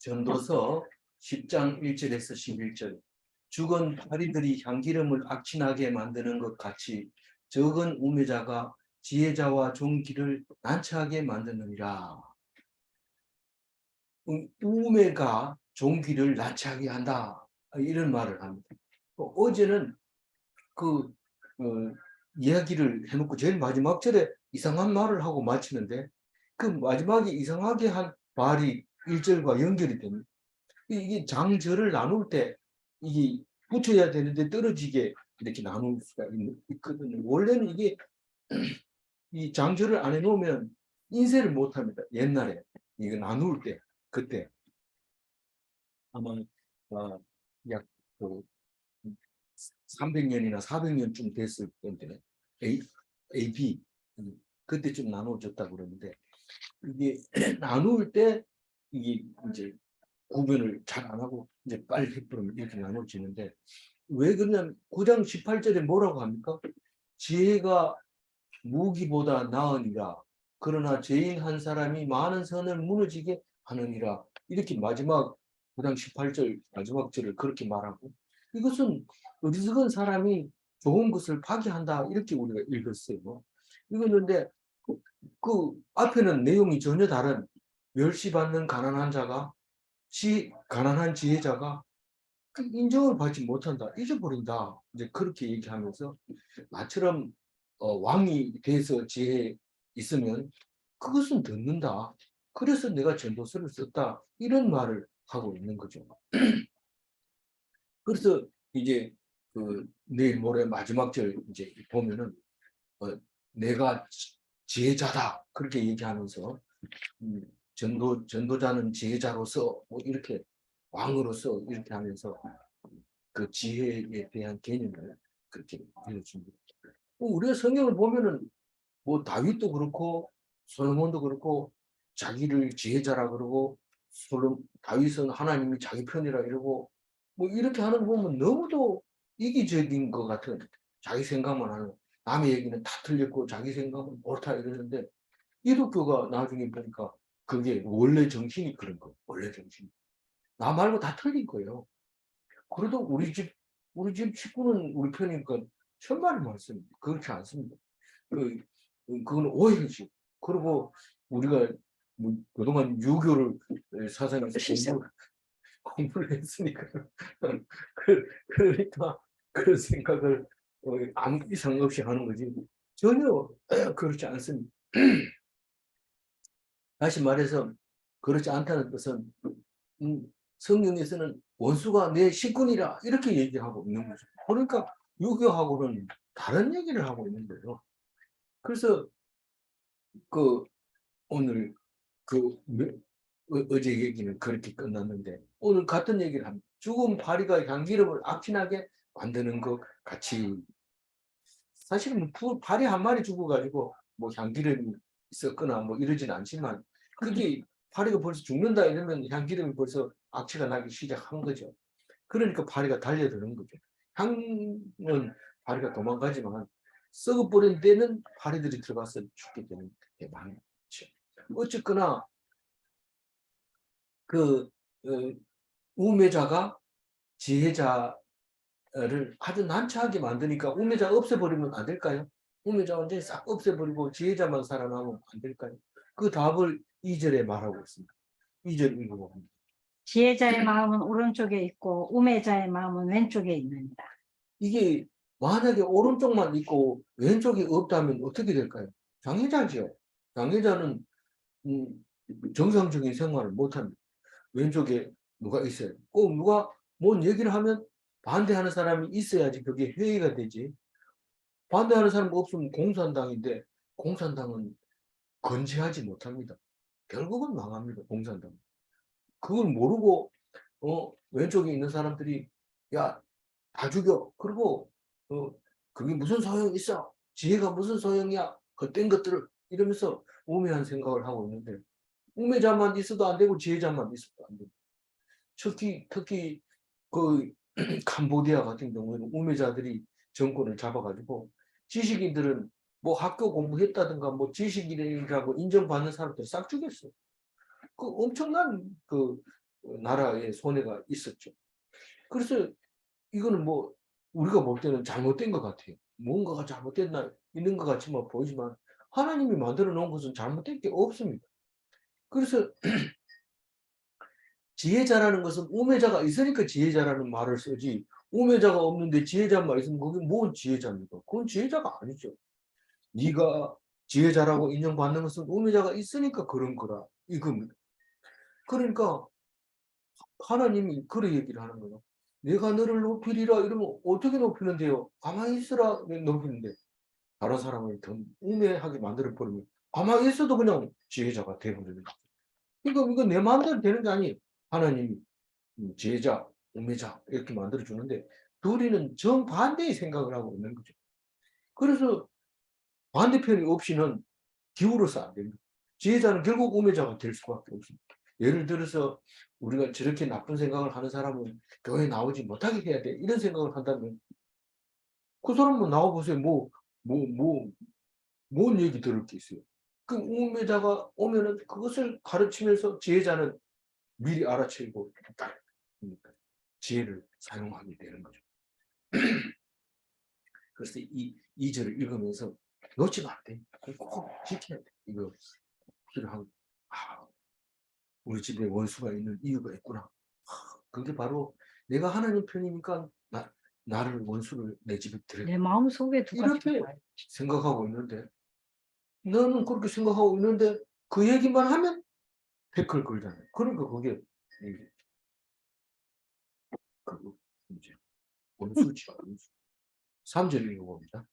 전도서 10장 1절에서 11절. 죽은 파리들이 향기름을 악취나게 만드는 것 같이 적은 우매자가 지혜자와 종기를 난처하게 만드느니라. 우매가 종기를 난처하게 한다. 이런 말을 합니다. 어제는 그 이야기를 해놓고 제일 마지막 절에 이상한 말을 하고 마치는데 그 마지막에 이상하게 한 말이 1절과 연결이 됩니다. 이게 장절을 나눌 때 이게 붙여야 되는데 떨어지게 이렇게 나눌 수가 있거든요. 원래는 이게 이 장절을 안 해놓으면 인쇄를 못 합니다. 옛날에 이거 나눌 때 그때 아마 약그 300년이나 400년쯤 됐을 때인데 AB 그때쯤 나눠줬다고 그러는데 이게 나눌 때 이게 이제 구분을 잘 안 하고 이제 빨리 해버리면 이렇게 나눠지는데 왜 그러냐면 9장 18절에 뭐라고 합니까? 지혜가 무기보다 나으니라. 그러나 죄인 한 사람이 많은 선을 무너지게 하느니라. 이렇게 마지막 9장 18절 마지막 절을 그렇게 말하고 이것은 어리석은 사람이 좋은 것을 파괴한다. 이렇게 우리가 읽었어요. 이거는데 그 앞에는 내용이 전혀 다른 멸시받는 가난한 자가 가난한 지혜자가 인정을 받지 못한다, 잊어버린다. 이제 그렇게 얘기하면서 나처럼 왕이 돼서 지혜 있으면 그것은 듣는다. 그래서 내가 전도서를 썼다. 이런 말을 하고 있는 거죠. 그래서 이제 그 내일 모레 마지막 절 이제 보면은 내가 지혜자다 그렇게 얘기하면서 전도자는 지혜자로서 뭐 이렇게 왕으로서 이렇게 하면서 그 지혜에 대한 개념을 그렇게 알려줍니다. 우리가 성경을 보면은 뭐 다윗도 그렇고 솔로몬도 그렇고 자기를 지혜자라 그러고 다윗은 하나님이 자기 편이라 이러고 뭐 이렇게 하는 거 보면 너무도 이기적인 것 같은 자기 생각만 하는 남의 얘기는 다 틀렸고 자기 생각은 옳다 이러는데 기독교가 나중에 보니까 그게 원래 정신이 그런 거예요. 원래 정신. 나 말고 다 틀린 거예요. 그래도 우리 집 식구는 우리 편이니까 천만의 말씀. 그렇지 않습니다. 그건 오해지. 그리고 우리가 뭐 그동안 유교를 사상에서 공부를 했으니까 그러니까 그런 생각을 아무 이상 없이 하는 거지. 전혀 그렇지 않습니다. 다시 말해서 그렇지 않다는 뜻은 성경에서는 원수가 내 식군이라 이렇게 얘기하고 있는 거죠. 그러니까 유교하고는 다른 얘기를 하고 있는 거예요. 그래서 그 오늘 어제 얘기는 그렇게 끝났는데 오늘 같은 얘기를 합니다. 죽은 파리가 향기름을 악취나게 만드는 것 같이 사실은 파리 한 마리 죽어가지고 뭐 향기름이 있었거나 뭐 이러진 않지만 그게 파리가 벌써 죽는다 이러면 향기름이 벌써 악취가 나기 시작한 거죠. 그러니까 파리가 달려드는 거죠. 향은 파리가 도망가지만 썩어버린 데는 파리들이 들어가서 죽게 되는 게 많죠. 어쨌거나 그 우매자가 지혜자를 아주 난처하게 만드니까 우매자 없애버리면 안 될까요? 우매자 완전히 싹 없애버리고 지혜자만 살아남으면 안 될까요? 그 답을 2절에 말하고 있습니다. 2절 읽어봅니다. 지혜자의 마음은 오른쪽에 있고 우매자의 마음은 왼쪽에 있느니라. 이게 만약에 오른쪽만 있고 왼쪽이 없다면 어떻게 될까요? 장애자죠. 장애자는 정상적인 생활을 못합니다. 왼쪽에 누가 있어요. 꼭 누가 뭔 얘기를 하면 반대하는 사람이 있어야지 그게 회의가 되지. 반대하는 사람 없으면 공산당인데 공산당은 건재하지 못합니다. 결국은 망합니다. 공산당. 그걸 모르고 왼쪽에 있는 사람들이 야, 다 죽여. 그리고 그게 무슨 소용이 있어? 지혜가 무슨 소용이야? 헛된 것들을 이러면서 우매한 생각을 하고 있는데 우매자만 있어도 안 되고 지혜자만 있어도 안 되고 특히 그 캄보디아 같은 경우에는 우매자들이 정권을 잡아가지고 지식인들은 뭐 학교 공부했다든가 뭐 지식인이라고 인정받는 사람들 싹 죽였어. 그 엄청난 그 나라에 손해가 있었죠. 그래서 이거는 뭐 우리가 볼 때는 잘못된 것 같아요. 뭔가가 잘못됐나 있는 것 같지만 보이지만 하나님이 만들어 놓은 것은 잘못된 게 없습니다. 그래서 지혜자라는 것은 우매자가 있으니까 지혜자라는 말을 쓰지, 우매자가 없는데 지혜자만 있으면 그게 뭔 지혜자입니까? 그건 지혜자가 아니죠. 네가 지혜자라고 인정받는 것은 우매자가 있으니까 그런 거라 이겁니다. 그러니까 하나님이 그런 얘기를 하는 거예요. 내가 너를 높이리라 이러면 어떻게 높이는데요? 가만히 있으라 높이는데 다른 사람을 더 우매하게 만들어 버리면 가만히 있어도 그냥 지혜자가 되어버리는 거죠. 이거 내 마음대로 되는 게 아니에요. 하나님이 지혜자, 우매자 이렇게 만들어 주는데 둘이는 정반대의 생각을 하고 있는 거죠. 그래서 반대편이 없이는 기울어서 안 됩니다. 지혜자는 결국 우매자가 될 수밖에 없습니다. 예를 들어서 우리가 저렇게 나쁜 생각을 하는 사람은 교회 나오지 못하게 해야 돼 이런 생각을 한다면 그 사람은 나와보세요. 뭔 얘기 들을 게 있어요. 그 우매자가 오면은 그것을 가르치면서 지혜자는 미리 알아채고 딱 지혜를 사용하게 되는 거죠. 그래서 이 절을 읽으면서 놓치면 안 돼. 꼭 지켜야 돼. 이거 필요한. 우리 집에 원수가 있는 이유가 있구나. 그게 바로 내가 하나님 편이니까 나를 원수를 내 집에 들여. 내 마음속에 두가 이렇게 생각하고 있는데 너는 그렇게 생각하고 있는데 그 얘기만 하면 태클 걸잖아요. 그러니까 그게 그 이제 원수지. 원수. 3절 읽어봅니다.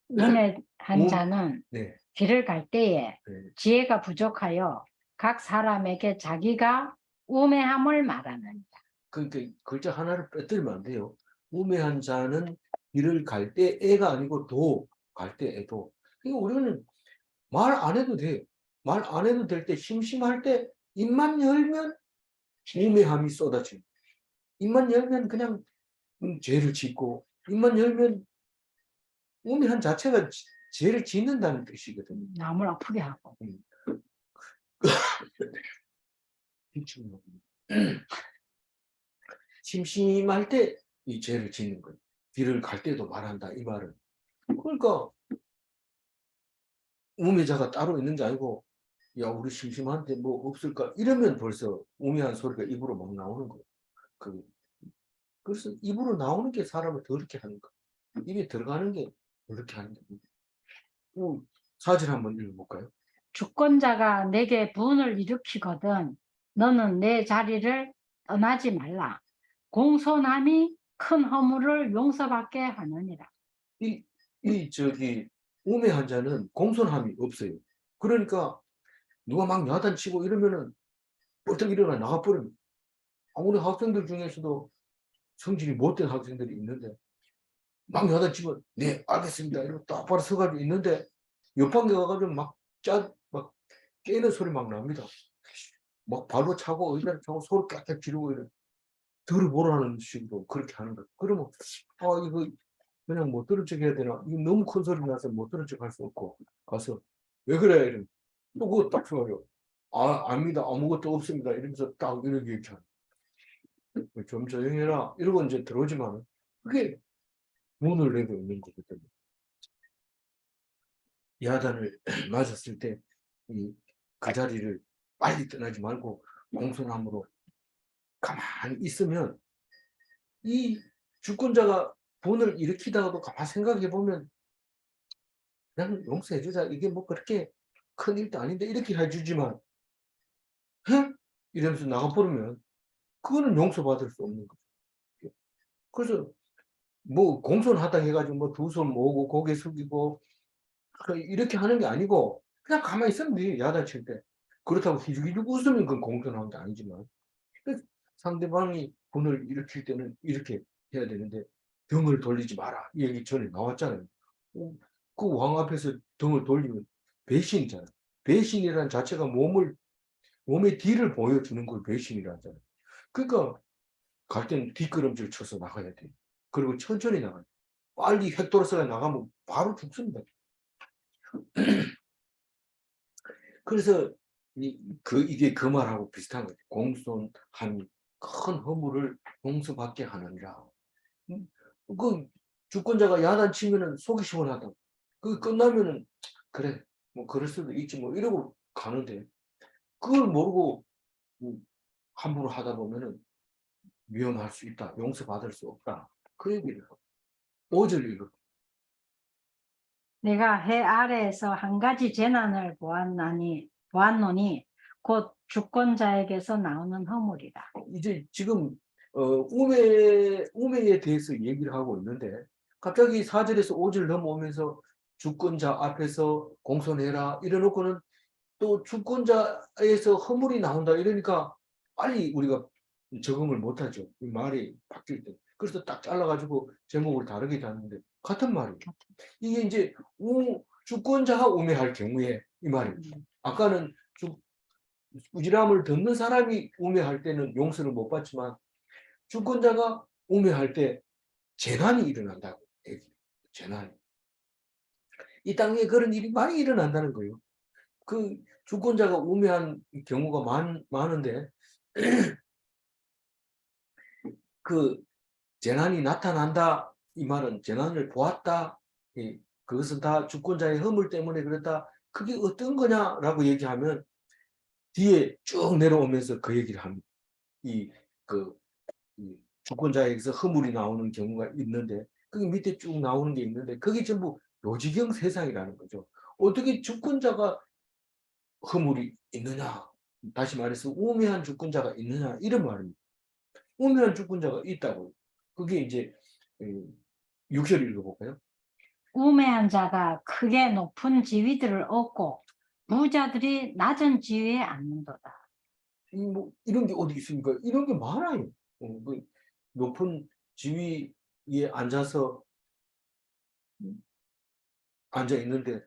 우매한 우, 자는 네, 길을 갈 때에 네. 지혜가 부족하여 각 사람에게 자기가 우매함을 말하느니라. 그러니까 글자 하나를 빼뜨리면 안 돼요. 우매한 자는 길을 갈 때 애가 아니고 도 갈 때 애도. 그러니까 우리는 말 안 해도 돼요. 말 안 해도 될 때 심심할 때 입만 열면 우매함이 쏟아집니다. 입만 열면 그냥 죄를 짓고 입만 열면 우매한 자체가 죄를 짓는다는 뜻이거든요. 마음을 아프게 하고. 심심할 때 이 죄를 짓는 거예요. 길을 갈 때도 말한다 이 말은. 그러니까 우매자가 따로 있는 게 아니고 야 우리 심심한데 뭐 없을까 이러면 벌써 우매한 소리가 입으로 막 나오는 거예요. 그래서 입으로 나오는 게 사람을 더럽게 하는 거예요. 입에 들어가는 게 더럽게 하는 거예요. 사진 한번 읽어볼까요? 주권자가 내게 분을 일으키거든 너는 내 자리를 떠나지 말라. 공손함이 큰 허물을 용서받게 하느니라. 저기 우매한 자는 공손함이 없어요. 그러니까 누가 막 야단치고 이러면은 벌떡 일어나 나가버립니다. 우리 학생들 중에서도 성질이 못된 학생들이 있는데 막 야단치면 네 알겠습니다 이러고 똑바로 서가지고 있는데 옆방에 가가지고 막 깨는 소리 막 납니다. 막 발로 차고 의자를 차고 소리 깍깍 지르고 이래 들어보라는 식으로 그렇게 하는 거예요. 그러면 이거 그냥 못 들은 척 해야 되나? 이거 너무 큰 소리 나서 못 들은 척 할 수 없고 가서 왜 그래? 이러면 또 그거 딱 좋아요. 압니다. 아무것도 없습니다. 이러면서 딱 이렇게 얘기하는. 좀 조용해라. 이러고 이제 들어오지만 그게 문을 내고 있는 거거든요. 야단을 맞았을 때 그 자리를 빨리 떠나지 말고 공손함으로 가만히 있으면 이 주권자가 본을 일으키다가도 가만히 생각해 보면 그냥 용서해 주자. 이게 뭐 그렇게 큰 일도 아닌데 이렇게 해주지만 응? 이러면서 나가버리면 그거는 용서받을 수 없는 거죠. 그래서 뭐 공손하다 해가지고 뭐 두 손 모으고 고개 숙이고 이렇게 하는 게 아니고 그냥 가만히 있으면 돼. 야단칠 때. 그렇다고 희죽희죽 웃으면 그건 공손한 게 아니지만 상대방이 분을 일으킬 때는 이렇게 해야 되는데 등을 돌리지 마라. 이 얘기 전에 나왔잖아요. 그 왕 앞에서 등을 돌리면 배신이잖아요. 배신이라는 자체가 몸의 뒤를 보여주는 걸 배신이라 하잖아요. 그러니까 갈 때는 뒷걸음질 쳐서 나가야 돼요. 그리고 천천히 나가요. 빨리 획돌아서 나가면 바로 죽습니다. 그래서 이게 그 말하고 비슷한 거예요. 공손한 큰 허물을 용서받게 하느니라. 그 주권자가 야단치면은 속이 시원하다. 그 끝나면은 그래 뭐 그럴 수도 있지 뭐 이러고 가는데 그걸 모르고 함부로 하다 보면은 위험할 수 있다. 용서받을 수 없다. 그 얘기를 하고 5절 읽어. 내가 해 아래에서 한 가지 재난을 보았노니 곧 주권자에게서 나오는 허물이라. 이제 지금 우매에 대해서 얘기를 하고 있는데 갑자기 4절에서 5절 넘어오면서 주권자 앞에서 공손해라 이래놓고는 또 주권자에서 허물이 나온다 이러니까 빨리 우리가 적응을 못하죠. 이 말이 바뀔 때. 그래서 딱 잘라가지고 제목을 다르게 놨는데 같은 말이에요. 이게 이제 주권자가 우매할 경우에 이 말입니다. 아까는 부지런함을 듣는 사람이 우매할 때는 용서를 못 받지만 주권자가 우매할 때 재난이 일어난다고 얘기해요. 재난. 이 땅에 그런 일이 많이 일어난다는 거예요. 그 주권자가 우매한 경우가 많은데 그 재난이 나타난다 이 말은 재난을 보았다 그것은 다 주권자의 허물 때문에 그렇다 그게 어떤 거냐라고 얘기하면 뒤에 쭉 내려오면서 그 얘기를 합니다. 그 주권자에게서 허물이 나오는 경우가 있는데 그게 밑에 쭉 나오는 게 있는데 그게 전부 요지경 세상이라는 거죠. 어떻게 주권자가 허물이 있느냐 다시 말해서 우매한 주권자가 있느냐 이런 말입니다. 우매한 주권자가 있다고 그게 이제 6절 읽어볼까요? 우매한 자가 크게 높은 지위들을 얻고 부자들이 낮은 지위에 앉는도다. 뭐 이런 게 어디 있습니까? 이런 게 많아요. 그 높은 지위에 앉아서 앉아 있는데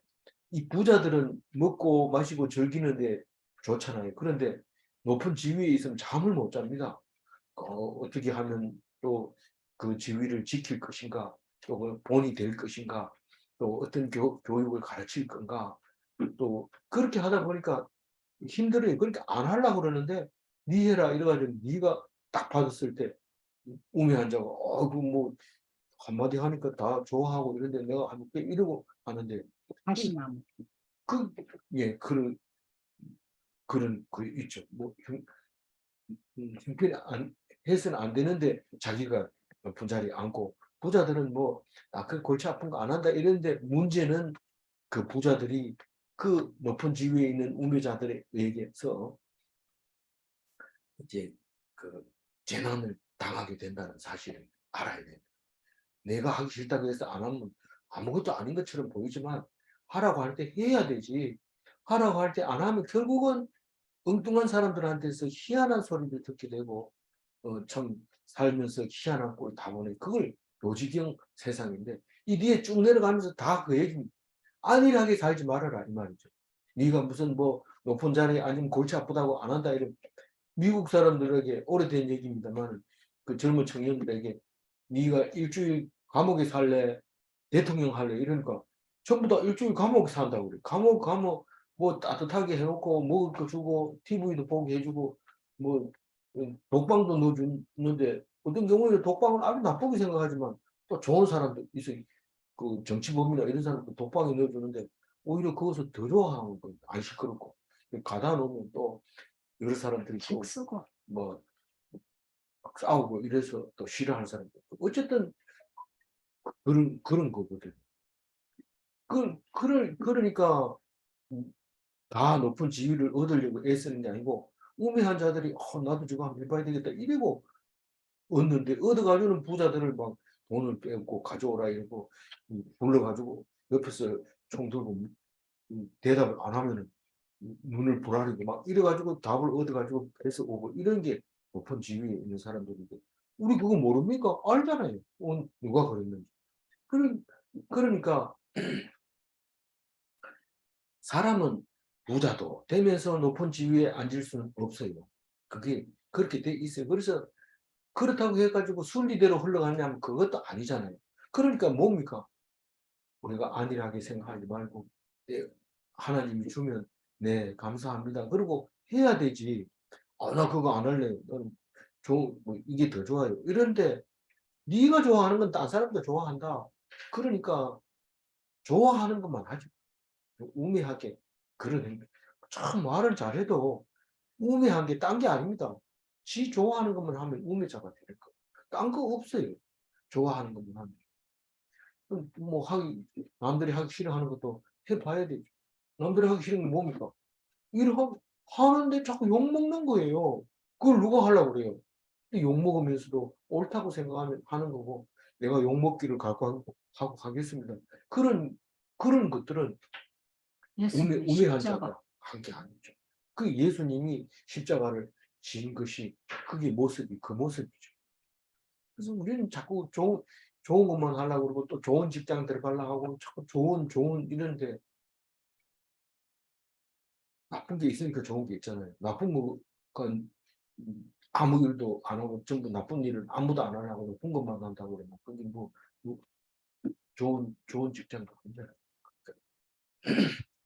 이 부자들은 먹고 마시고 즐기는데 좋잖아요. 그런데 높은 지위에 있으면 잠을 못 잡니다. 어떻게 하면 또 그 지위를 지킬 것인가, 또 본이 될 것인가, 또 어떤 교육을 가르칠 건가, 또 그렇게 하다 보니까 힘들어요. 그러니까 안 하려고 그러는데 니 해라 이래가지고 니가 딱 받았을 때 우매한 자가 그뭐 한마디 하니까 다 좋아하고 이런데 내가 해볼게 이러고 하는데 다시 마음. 그, 예, 그런 그 있죠. 뭐 형편이 해서는 안 되는데 자기가 높은 자리에 앉고 부자들은 뭐 그 골치 아픈 거 안 한다 이랬는데 문제는 그 부자들이 그 높은 지위에 있는 우매자들에게서 이제 그 재난을 당하게 된다는 사실을 알아야 돼요. 내가 하기 싫다고 해서 안 하면 아무것도 아닌 것처럼 보이지만 하라고 할 때 해야 되지. 하라고 할 때 안 하면 결국은 엉뚱한 사람들한테서 희한한 소리를 듣게 되고 참 살면서 희한한 꼴 다 보내. 그걸 요지경 세상인데 이 뒤에 쭉 내려가면서 다 그 얘기입니다. 안일하게 살지 말아라 이 말이죠. 네가 무슨 뭐 높은 자리에 아니면 골치 아프다고 안 한다 이런 미국 사람들에게 오래된 얘기입니다만 그 젊은 청년들에게 네가 일주일 감옥에 살래 대통령 할래 이러니까 전부 다 일주일 감옥에 산다고 그래. 감옥 가면 뭐 따뜻하게 해놓고 먹을 거 주고 TV도 보게 해주고 뭐 독방도 넣어주는데 어떤 경우에는 독방은 아주 나쁘게 생각하지만 또 좋은 사람도 있어. 그 정치범이나 이런 사람도 독방에 넣어주는데 오히려 그것을 더 좋아하는 거예요. 안 시끄럽고 가다 놓으면 또 여러 사람들이 또 식쓰고. 뭐 싸우고 이래서 또 싫어하는 사람도 있고. 어쨌든 그런 거거든. 그러니까 다 높은 지위를 얻으려고 애쓰는 게 아니고 우매한 자들이 나도 저거 한번 해봐야 되겠다 이러고 얻는데 얻어가지고는 부자들을 막 돈을 빼고 가져오라 이러고 불러가지고 옆에서 총 들고 대답을 안 하면은 눈을 부라리고 막 이래가지고 답을 얻어가지고 뺏어 오고 이런 게 높은 지위에 있는 사람들인데 우리 그거 모릅니까? 알잖아요. 누가 그랬는지. 그러, 그러니까 사람은 부자도 되면서 높은 지위에 앉을 수는 없어요. 그게 그렇게 돼 있어요. 그래서 그렇다고 해가지고 순리대로 흘러가냐면 그것도 아니잖아요. 그러니까 뭡니까? 우리가 안일하게 생각하지 말고 하나님이 주면 네, 감사합니다. 그리고 해야 되지. 나 그거 안 할래. 나는 뭐 이게 더 좋아요. 이런데 네가 좋아하는 건 딴 사람도 좋아한다. 그러니까 좋아하는 것만 하지. 우매하게 그런 행동. 참 말을 잘해도 우매한 게 딴 게 아닙니다. 지 좋아하는 것만 하면 우매자가 될 거. 딴 거 없어요. 좋아하는 것만 하면. 뭐 남들이 하기 싫어하는 것도 해봐야 되죠. 남들이 하기 싫은 게 뭡니까? 일을 하는데 자꾸 욕먹는 거예요. 그걸 누가 하려고 그래요? 욕먹으면서도 옳다고 생각하는 하는 거고, 내가 욕먹기를 하고 가겠습니다. 그런 것들은 예수님의 우매한 십자가. 자가 한 게 아니죠. 그 예수님이 십자가를 진 것이 그게 그 모습이죠. 그래서 우리는 자꾸 좋은 것만 하려고 그러고 또 좋은 직장 들어가려고 하고 자꾸 좋은 이런데 나쁜 게 있으니까 좋은 게 있잖아요. 나쁜 건 아무 일도 안 하고 전부 나쁜 일을 아무도 안 하고 나쁜 것만 한다고 그러면 그게 뭐 좋은 직장도 아니잖아요.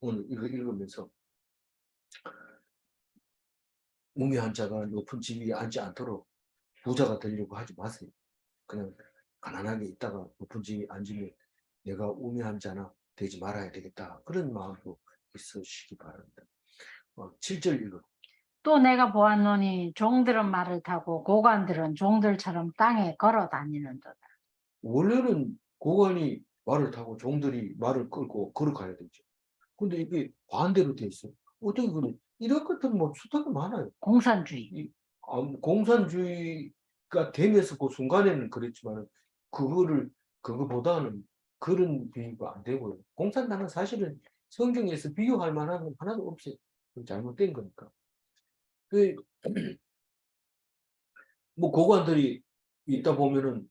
오늘 이거 읽으면서 우매한 자가 높은 집 위에 앉지 않도록 부자가 되려고 하지 마세요. 그냥 가난하게 있다가 높은 집 위에 앉으면 내가 우매한 자나 되지 말아야 되겠다. 그런 마음으로 있으시기 바랍니다. 7절 읽어. 또 내가 보았노니 종들은 말을 타고 고관들은 종들처럼 땅에 걸어 다니는도다. 원래는 고관이 말을 타고 종들이 말을 끌고 걸어가야 되죠. 근데 이게 반대로 돼 있어요. 어떻게 그래? 이런 것들은 뭐 수탁이 많아요. 공산주의. 공산주의가 되면서 그 순간에는 그랬지만 그거보다는 그런 비유가 안 되고요. 공산당은 사실은 성경에서 비유할 만한 건 하나도 없어요. 잘못된 거니까. 그, 뭐 고관들이 있다 보면은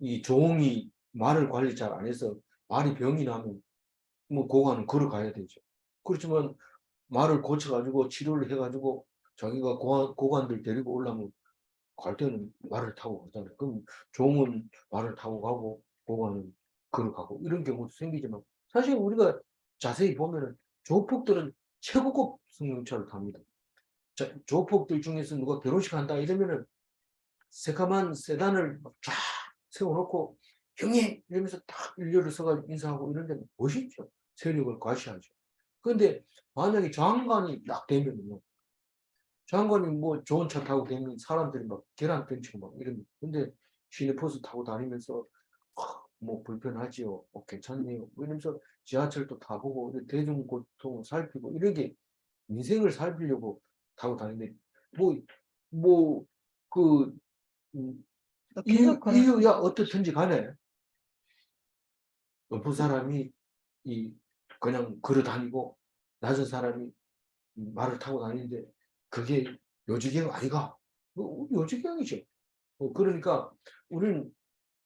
이 종이 말을 관리 잘 안 해서 말이 병이 나면 뭐 고관은 걸어가야 되죠. 그렇지만 말을 고쳐가지고 치료를 해가지고 자기가 고관들 데리고 오려면 갈 때는 말을 타고 가잖아요. 그럼 종은 말을 타고 가고 고관은 걸어가고 이런 경우도 생기지만 사실 우리가 자세히 보면은 조폭들은 최고급 승용차를 탑니다. 조폭들 중에서 누가 결혼식 한다 이러면은 새까만 세단을 쫙 세워놓고 형님 이러면서 딱 일렬로 서가지고 인사하고 이런 데는 멋있죠. 세력을 과시하죠. 그런데 만약에 장관이 딱 되면요. 장관이 뭐 좋은 차 타고 되면 사람들이 막 계란 던지고 막 이런. 근데 시내버스 타고 다니면서 뭐 불편하지요. 괜찮네요. 뭐 이러면서 지하철도 타보고 대중교통 살피고 이런 게 인생을 살피려고 타고 다니는데 뭐그 이유야 어떻든지 간에 높은 사람이 이 그냥 걸어 다니고 낮은 사람이 말을 타고 다니는데 그게 요지경 아이가? 요지경이죠. 그러니까 우리는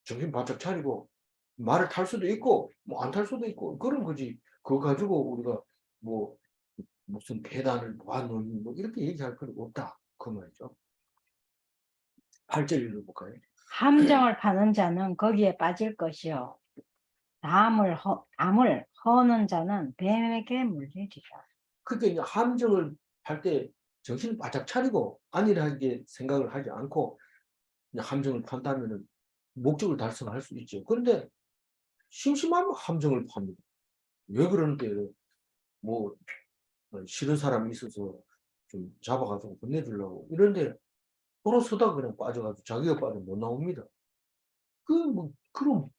정신 바짝 차리고 말을 탈 수도 있고 뭐 안 탈 수도 있고 그런 거지. 그거 가지고 우리가 뭐 무슨 배단을 모아놓니 뭐 이렇게 얘기할 필요가 없다. 그 말이죠. 8절 읽어볼까요? 함정을 파는 자는 거기에 빠질 것이요 담을 허는 자는 뱀에게 물리리라. 그러니까 이제 함정을 할 때 정신을 바짝 차리고 안일하게 생각을 하지 않고 그냥 함정을 판다면은 목적을 달성할 수 있죠. 그런데 심심하면 함정을 팝니다. 왜 그러는데 뭐 싫은 사람이 있어서 좀 잡아가지고 혼내주려고 이런데 서로 서다 그냥 빠져가지고 자기가 빠져 못 나옵니다. 뭐 그런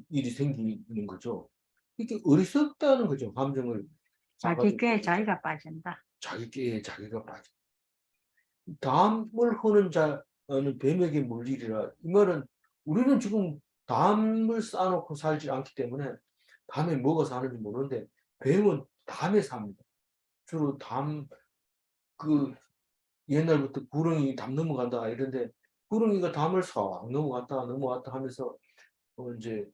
일이 생기는 거죠. 이게 어리석다는 거죠. 함정을 자기 봐가지고 꾀에 자기가 빠진다. 자기 꾀에 자기가 빠져. 담을 허는 자는 뱀에게 물리리라. 이 말은 우리는 지금 담을 쌓아놓고 살지 않기 때문에 담에 뭐가 사는지 모르는데 뱀은 담에 삽니다. 주로 그 옛날부터 구렁이 담 넘어간다 이런데 구렁이가 담을 싹 넘어갔다 하면서 이제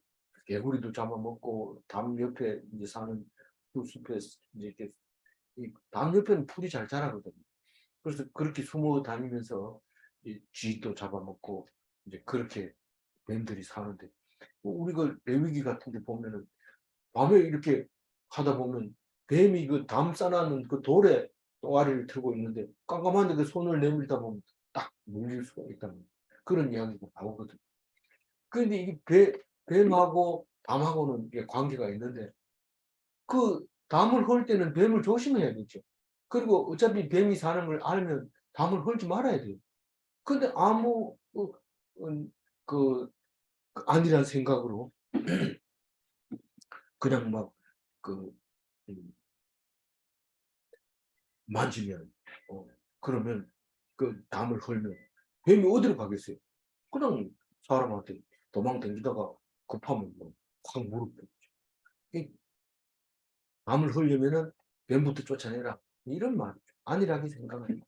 개구리도 잡아먹고 담 옆에 이제 사는 그 숲에 이제 이렇게 담 옆에는 풀이 잘 자라거든요. 그래서 그렇게 숨어 다니면서 쥐도 잡아먹고 이제 그렇게 뱀들이 사는데 우리가 레위기 같은 데 보면은 밤에 이렇게 하다 보면 뱀이 그 담 싸놨는 그 돌에 똥아리를 틀고 있는데 깜깜한데 그 손을 내밀다 보면 딱 물릴 수가 있다는 그런 이야기가 나오거든. 그런데 이 뱀하고 담하고는 이게 관계가 있는데 그 담을 헐 때는 뱀을 조심해야겠죠. 그리고 어차피 뱀이 사는 걸 알면 담을 헐지 말아야 돼요. 근데 아무 그 아니란 생각으로 그냥 막그 만지면 그러면 그 담을 헐면 뱀이 어디로 가겠어요? 그냥 사람한테 도망 댕기다가 급하면 확 무릎 꿇죠. 이 담을 헐려면은 뱀부터 쫓아내라 이런 말이죠. 안일하게 생각하는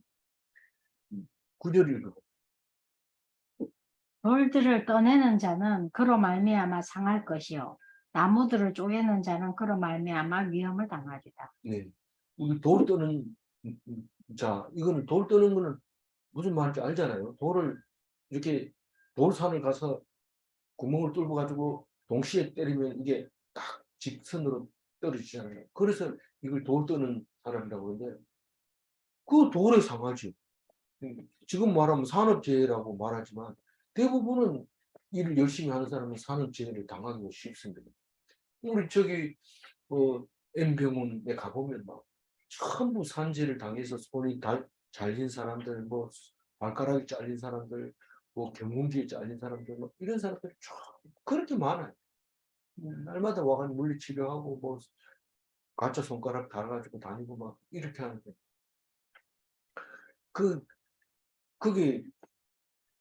구절이 그거. 돌들을 떠내는 자는 그로 말미암아 상할 것이요 나무들을 쪼개는 자는 그로 말미암아 위험을 당하리라. 네. 우리 돌 떠는 자 이거는 돌 떠는 거는 무슨 말인지 알잖아요. 돌을 이렇게 돌산을 가서 구멍을 뚫고 가지고 동시에 때리면 이게 딱 직선으로 떨어지잖아요. 그래서 이걸 돌 떠는 사람이라고 그러는데 그 돌에 상하지. 지금 말하면 산업재해라고 말하지만 대부분은 일을 열심히 하는 사람은 산업재해를 당하기 쉽습니다. 우리 저기 N병원에 가보면 막 전부 산재를 당해서 손이 잘린 사람들, 뭐 발가락이 잘린 사람들, 뭐 경운기에 잘린 사람들, 뭐 이런 사람들이 쫙 그렇게 많아요. 날마다 와가지고 물리치료하고 뭐 가짜 손가락 달아가지고 다니고 막 이렇게 하는데 그 그게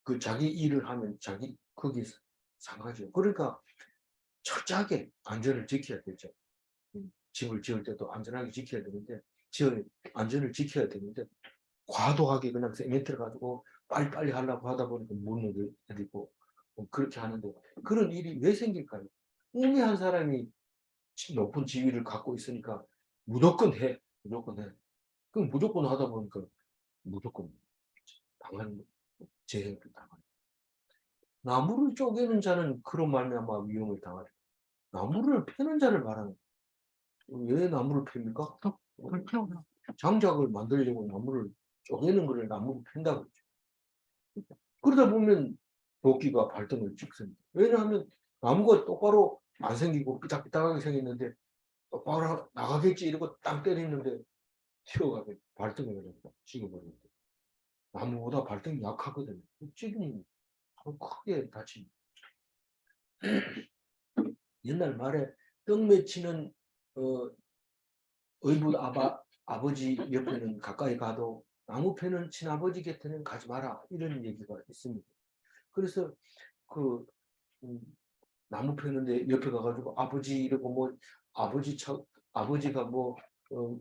그 자기 일을 하면 자기 거기 상하죠. 그러니까 철저하게 안전을 지켜야 되죠. 집을 지을 때도 안전하게 지켜야 되는데 지을 안전을 지켜야 되는데 과도하게 그냥 세멘트를 가지고 빨리빨리 하려고 하다 보니까 무너져 내리고 그렇게 하는데 그런 일이 왜 생길까요? 우매한 사람이 높은 지위를 갖고 있으니까 무조건 해. 무조건 해. 그럼 무조건 하다 보니까 무조건 당하는 재해를 당하는. 나무를 쪼개는 자는 그로 말미암아 위험을 당하리. 나무를 패는 자를 말하는. 왜 나무를 팹니까? 불태우라. 장작을 만들려고 나무를 쪼개는 거를 나무를 팬다고 그러죠. 그러다 보면 도끼가 발등을 찍습니다. 왜냐하면 나무가 똑바로 안 생기고 삐딱삐딱하게 생겼는데 똑바로 나가겠지 이러고 땅 때리는데 튀어가게 발등을 찍어버리는데 나무보다 발등이 약하거든요. 찍으면 크게 다칩니다. 옛날 말에 떡 맺히는 의붓 아버지 옆에는 가까이 가도 나무 패는 친아버지 곁에는 가지 마라 이런 얘기가 있습니다. 그래서 그 나무 패는데 옆에 가가지고 아버지 이러고 뭐 아버지가 뭐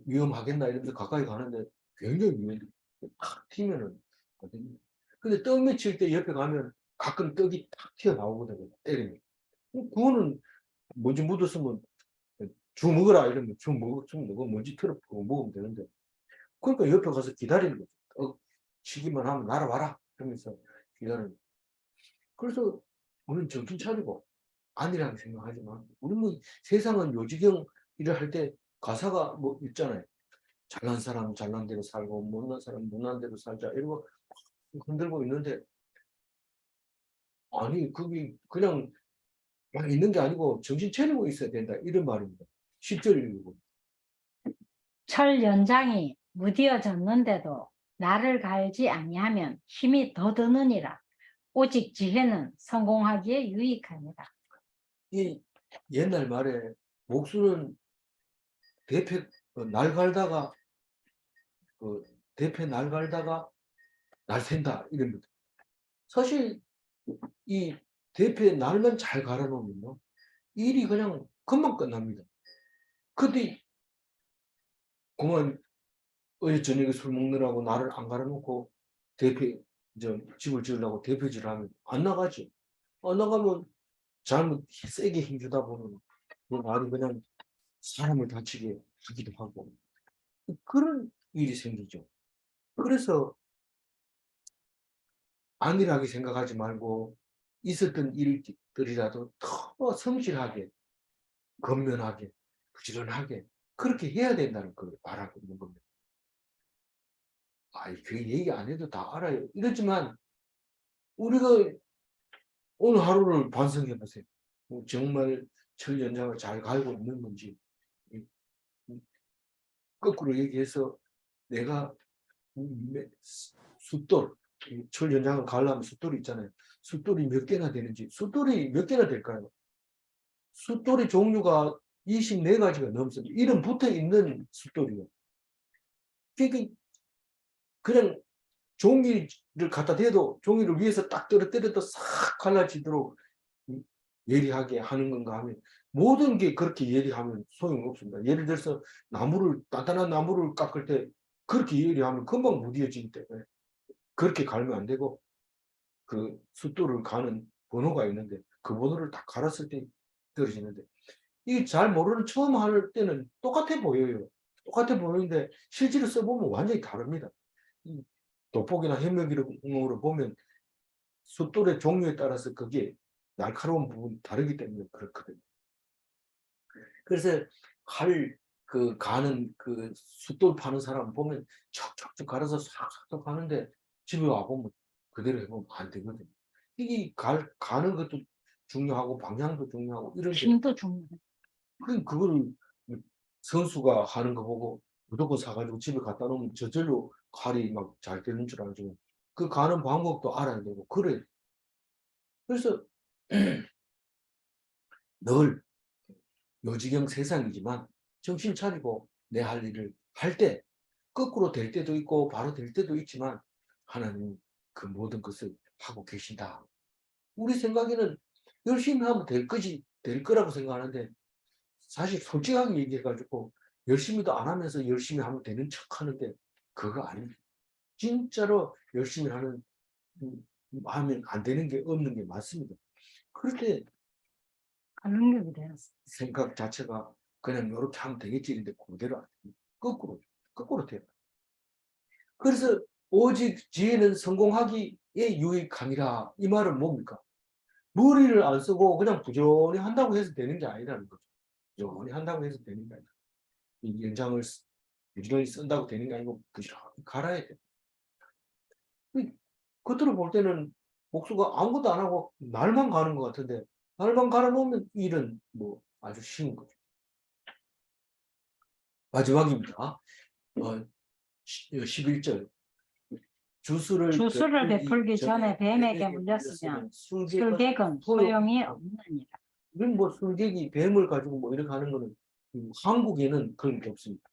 위험하겠나 이러면서 가까이 가는데 굉장히 위험해. 탁 튀면은 안 됩니다. 근데 떡 맺힐 때 옆에 가면 가끔 떡이 탁 튀어나오거든요. 때리면. 그거는 먼지 묻었으면 주 먹어라 이러면 주 먹어 먼지 털어보고 먹으면 되는데 그러니까 옆에 가서 기다리는 거죠. 치기만 하면 날아와라 그러면서 기다리는. 그래서 우리는 정신 차리고 아니라고 생각하지만 우리는 세상은 요지경 일을 할 때 가사가 뭐 있잖아요. 잘난 사람 잘난 대로 살고 못난 사람 못난 대로 살자 이러고 흔들고 있는데 아니 그게 그냥 막 있는 게 아니고 정신 차리고 있어야 된다 이런 말입니다. 10절 읽고 철 연장이 무디어졌는데도 나를 갈지 아니하면 힘이 더 드느니라. 오직 지혜는 성공하기에 유익합니다. 이 옛날 말에 목수는 대패 날 갈다가 대패 날 갈다가 날 샌다 이럽니다. 사실 이 대패 날만 잘 갈아놓으면요 일이 그냥 금방 끝납니다. 근데 그만 어제 저녁에 술 먹느라고 나를 안 갈아놓고 대패 집을 지으려고 대패질을 하면 안 나가죠. 안 나가면 잘못 세게 힘주다 보면 그 날이 그냥 사람을 다치게 하기도 하고 그런 일이 생기죠. 그래서 안일하게 생각하지 말고 있었던 일들이라도 더 성실하게, 건면하게, 부지런하게 그렇게 해야 된다는 걸 말하고 있는 겁니다. 그 얘기 안 해도 다 알아요. 이렇지만 우리가 오늘 하루를 반성해 보세요. 정말 철 연장을 잘 갈고 있는 건지, 이- 이- 거꾸로 얘기해서 내가 숫돌, 철 연장을 가려면 숫돌이 있잖아요. 숫돌이 몇 개나 되는지, 숫돌이 몇 개나 될까요? 숫돌의 종류가 24가지가 넘습니다. 이름 붙어 있는 숫돌이요. 그러니까 그냥 종이를 갖다 대도 종이를 위에서 딱 떨어뜨려도 싹 갈라지도록 예리하게 하는 건가 하면 모든 게 그렇게 예리하면 소용없습니다. 예를 들어서 단단한 나무를 깎을 때 그렇게 예리하면 금방 무뎌지기 때문에 그렇게 갈면 안 되고, 그 숫돌을 가는 번호가 있는데 그 번호를 딱 갈았을 때 떨어지는데, 이게 잘 모르는 처음 할 때는 똑같아 보여요. 똑같아 보이는데 실제로 써보면 완전히 다릅니다. 돋보기나 현미경으로 보면 숫돌의 종류에 따라서 그게 날카로운 부분이 다르기 때문에 그렇거든요. 그래서 가는 그 숫돌 파는 사람 보면 척척척 갈아서 싹싹 가는데 집에 와보면 그대로 해보면 안 되거든요. 이게 가는 것도 중요하고 방향도 중요하고 이런데, 힘도 중요해. 그걸 선수가 하는 거 보고 무조건 사가지고 집에 갖다 놓으면 저절로 칼이 막 잘 되는 줄 알죠. 그 가는 방법도 알아야 되고 그래. 그래서 늘 요지경 세상이지만 정신 차리고 내 할 일을 할 때 거꾸로 될 때도 있고 바로 될 때도 있지만 하나님 그 모든 것을 하고 계신다. 우리 생각에는 열심히 하면 될 거라고 생각하는데, 사실 솔직하게 얘기해가지고 열심히도 안 하면서 열심히 하면 되는 척 하는데 그거 아닙니다. 진짜로 열심히 하면 안 되는 게 없는 게 맞습니다. 그럴 때 하는 게 그래요. 생각 자체가 그냥 이렇게 하면 되겠지 이런데 그대로 안 됩니다. 거꾸로 돼요. 그래서 오직 지혜는 성공하기에 유익함이라. 이 말은 뭡니까? 머리를 안 쓰고 그냥 부지런히 한다고 해서 되는 게 아니라는 거죠. 부지런히 한다고 해서 되는 게 아니라, 이 연장을 부지런히 쓴다고 되는 게 아니고 부지런히 갈아야 돼. 겉으로 볼 때는 복수가 아무것도 안 하고 날만 가는 것 같은데, 날만 갈아놓으면 일은 뭐 아주 쉬운 거죠. 마지막입니다. 11절. 주술을 주술을 베풀기 전에 뱀에게 물렸으면 술객은 소용이 없느니라. 이건 뭐 술객이 뱀을 가지고 뭐 이렇게 하는 거는 한국에는 그런 게 없습니다.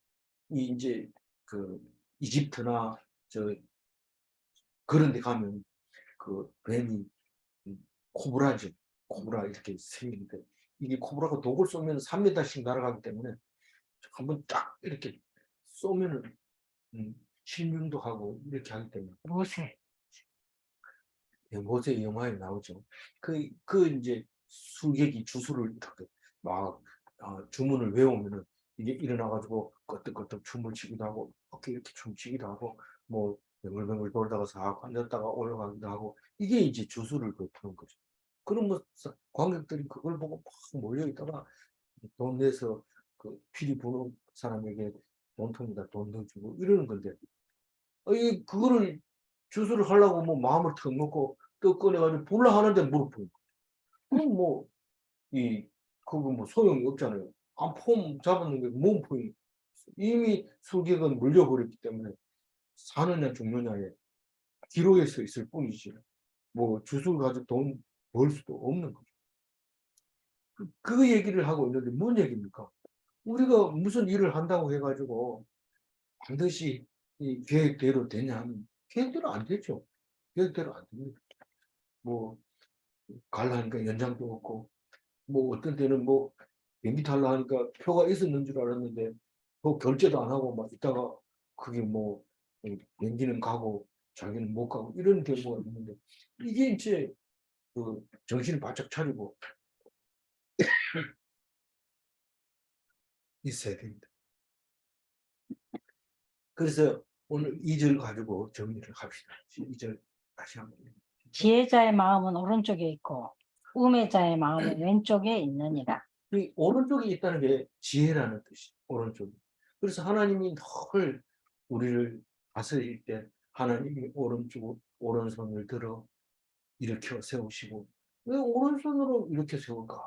이제 그 이집트나 저 그런 데 가면 그 뱀이 코브라죠. 코브라 이렇게 생기는데, 이게 코브라가 독을 쏘면 3m씩 날아가기 때문에 한번 딱 이렇게 쏘면은 실명도 하고 이렇게 하기 때문에. 모세. 모세 영화에 나오죠. 이제 술객이 주술을 이렇게 막 주문을 외우면은 이게 일어나가지고 끄떡끄떡 춤을 추기도 하고 어깨 이렇게 춤추기도 하고 뭐 뱅글뱅글 돌다가 싹 앉았다가 올라가기도 하고, 이게 이제 주술을 베푸는 거죠. 그럼 뭐 관객들이 그걸 보고 막 몰려있다가 돈 내서 그 피리 부는 사람에게 돈통에다 돈 넣어주고 이러는 건데, 그거를 주술을 하려고 뭐 마음을 턱 놓고 또 꺼내가지고 볼라 하는데 무릎. 그럼 뭐, 그거 뭐 소용이 없잖아요. 폼 잡았는 게 몸폼이 이미 술객은 물려버렸기 때문에 사느냐 죽느냐에 기로에 서 있을 뿐이지, 뭐 주술 가지고 돈 벌 수도 없는 거죠. 그 얘기를 하고 있는데 뭔 얘기입니까? 우리가 무슨 일을 한다고 해가지고 반드시 이 계획대로 되냐 하면 계획대로 안 되죠. 계획대로 안 됩니다. 뭐 갈라니까 연장도 없고, 뭐 어떤 때는 뭐 비행기 탈라 하니까 표가 있었는 줄 알았는데 뭐 결제도 안 하고 막 있다가 그게 뭐 비행기는 가고 자기는 못 가고 이런 경우가 있는데, 이게 이제 그 정신을 바짝 차리고 있어야 됩니다. 그래서 오늘 2절 가지고 정리를 합시다. 2절 다시 한번. 지혜자의 마음은 오른쪽에 있고 우매자의 마음은 왼쪽에 있느니라. 이 오른쪽에 있다는 게 지혜라는 뜻이 오른쪽이. 그래서 하나님이 늘 우리를 다스릴 때 하나님이 오른손을 들어 일으켜 세우시고 왜 오른손으로 이렇게 세울까?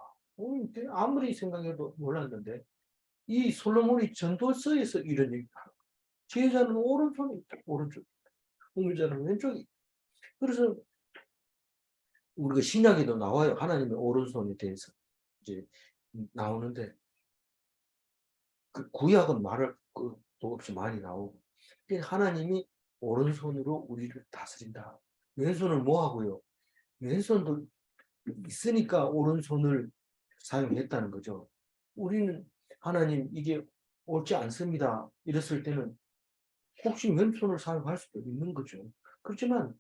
아무리 생각해도 몰랐는데 이 솔로몬이 전도서에서 이런 얘기가 지혜자는 오른손이 있다. 오른쪽. 우물자는 왼쪽이. 그래서 우리가 신약에도 나와요. 하나님의 오른손에 대해서 이제 나오는데 그 구약은 말할 것도 없이 많이 나오고 하나님이 오른손으로 우리를 다스린다. 왼손을 뭐 하고요? 왼손도 있으니까 오른손을 사용했다는 거죠. 우리는 하나님 이게 옳지 않습니다. 이랬을 때는 혹시 왼손을 사용할 수도 있는 거죠. 그렇지만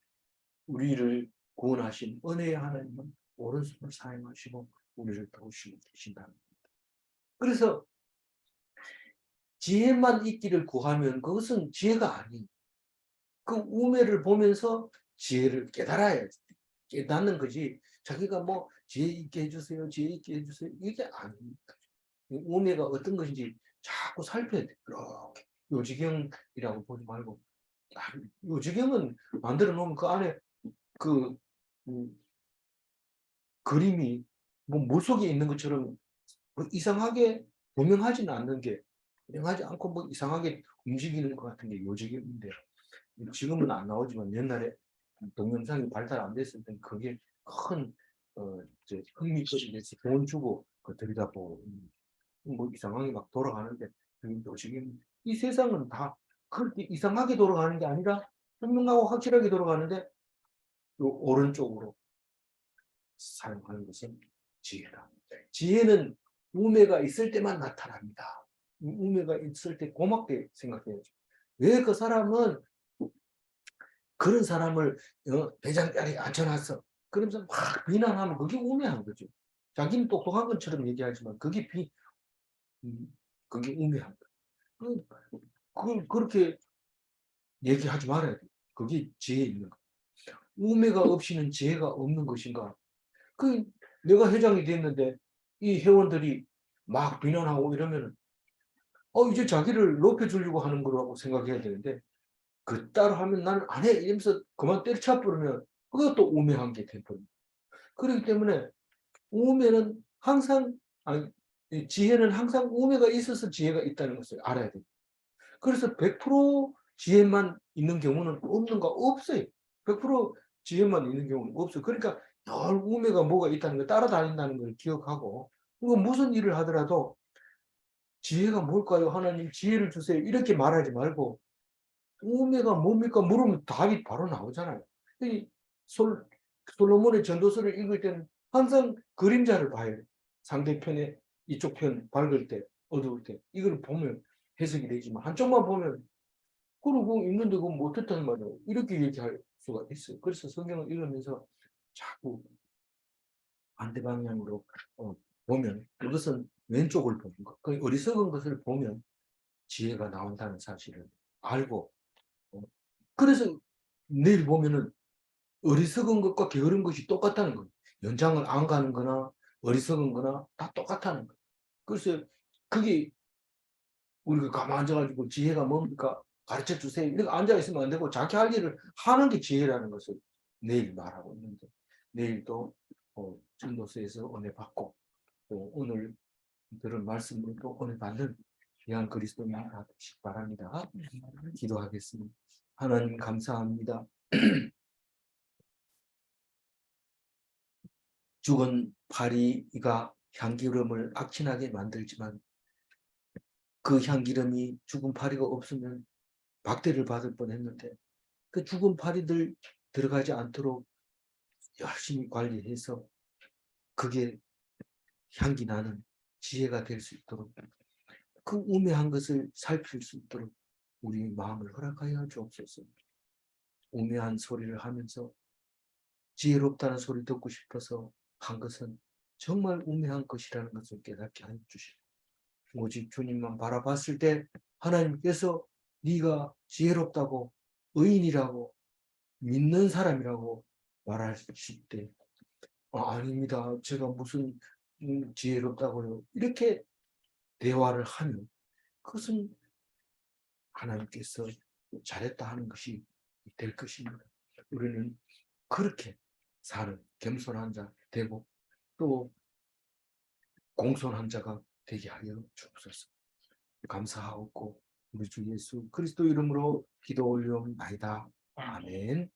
우리를 구원하신 은혜의 하나님은 오른손을 사용하시고 우리를 도우시고 계신다는 겁니다. 그래서 지혜만 있기를 구하면 그것은 지혜가 아닌 그 우매를 보면서 지혜를 깨달아야 깨닫는 거지. 자기가 뭐 지혜 있게 해주세요, 지혜 있게 해주세요 이게 아닙니다. 우매가 어떤 것인지 자꾸 살펴야 돼. 이렇게 요지경이라고 보지 말고 요지경은 만들어 놓으면 그 안에 그 그림이 뭐 물속에 있는 것처럼 뭐 이상하게 분명하지는 않는 게 분명하지 않고 뭐 이상하게 움직이는 것 같은 게 요지경인데 지금은 안 나오지만 옛날에 동영상이 발달 안 됐을 땐 그게 큰 흥미거리 돼서 돈 주고 그 들여다보고 뭐 이상하게 막 돌아가는데 지금 이 세상은 다 그렇게 이상하게 돌아가는 게 아니라 분명하고 확실하게 돌아가는데 요 오른쪽으로 사용하는 것은 지혜다. 지혜는 우매가 있을 때만 나타납니다. 우매가 있을 때 고맙게 생각해야죠. 왜 그 사람은 그런 사람을 대장자리에 앉혀놨어. 그러면서 막 비난하면 그게 우매한 거죠. 자기는 똑똑한 것처럼 얘기하지만 그게 우매한 거예요. 그렇게 얘기하지 말아야 돼요. 그게 지혜 있는 거. 우매가 없이는 지혜가 없는 것인가. 내가 회장이 됐는데 이 회원들이 막 비난하고 이러면 이제 자기를 높여주려고 하는 거라고 생각해야 되는데 그따로 하면 나는 안 해 이러면서 그만 때려쳐 버리면 그것도 우매한 게 돼버립니다. 그렇기 때문에 우매는 항상 지혜는 항상 우매가 있어서 지혜가 있다는 것을 알아야 돼요. 그래서 100% 지혜만 있는 경우는 없는가? 없어요. 100% 지혜만 있는 경우는 없어요. 그러니까 늘 우매가 뭐가 있다는 걸 따라다닌다는 걸 기억하고 그리고 무슨 일을 하더라도 지혜가 뭘까요? 하나님 지혜를 주세요. 이렇게 말하지 말고 우매가 뭡니까? 물으면 답이 바로 나오잖아요. 이 솔로몬의 전도서를 읽을 때는 항상 그림자를 봐야 돼요. 상대편의 이쪽 편 밝을 때, 어두울 때. 이걸 보면 해석이 되지만 한쪽만 보면 그러고 있는데 그건 못했다는 말이에요. 이렇게 얘기할 수가 있어요. 그래서 성경을 읽으면서 자꾸 반대 방향으로 보면 그것은 왼쪽을 보는 것. 그 어리석은 것을 보면 지혜가 나온다는 사실을 알고 그래서 내일 보면은 어리석은 것과 게으른 것이 똑같다는 거예요. 연장을 안 가는 거나 어리석은 거나 다 똑같다는 거예요. 그래서 그게 우리가 가만 앉아가지고 지혜가 뭡니까? 가르쳐 주세요. 이렇게 앉아있으면 안 되고 자기 할 일을 하는 게 지혜라는 것을 내일 말하고 있는데 내일도 전도서에서 은혜 받고 또 오늘 들은 말씀으로 은혜 받는 귀한 그리스도인 되시기 바랍니다. 기도하겠습니다. 하나님 감사합니다. 죽은 파리가 향기름을 악진하게 만들지만 그 향기름이 죽은 파리가 없으면 박대를 받을 뻔했는데 그 죽은 파리들 들어가지 않도록 열심히 관리해서 그게 향기 나는 지혜가 될 수 있도록 그 우매한 것을 살필 수 있도록 우리 마음을 허락하여 주옵소서. 우매한 소리를 하면서 지혜롭다는 소리 듣고 싶어서 한 것은 정말 우매한 것이라는 것을 깨닫게 하여 주시고 오직 주님만 바라봤을 때 하나님께서 네가 지혜롭다고 의인이라고 믿는 사람이라고 말하실 때 아닙니다. 제가 무슨 지혜롭다고요. 이렇게 대화를 하면 그것은 하나님께서 잘했다 하는 것이 될 것입니다. 우리는 그렇게 사는 겸손한 자 되고 또 공손한 자가 되게 하여 주옵소서. 감사하고 우리 주 예수 그리스도 이름으로 기도 올리옵나이다. 아멘.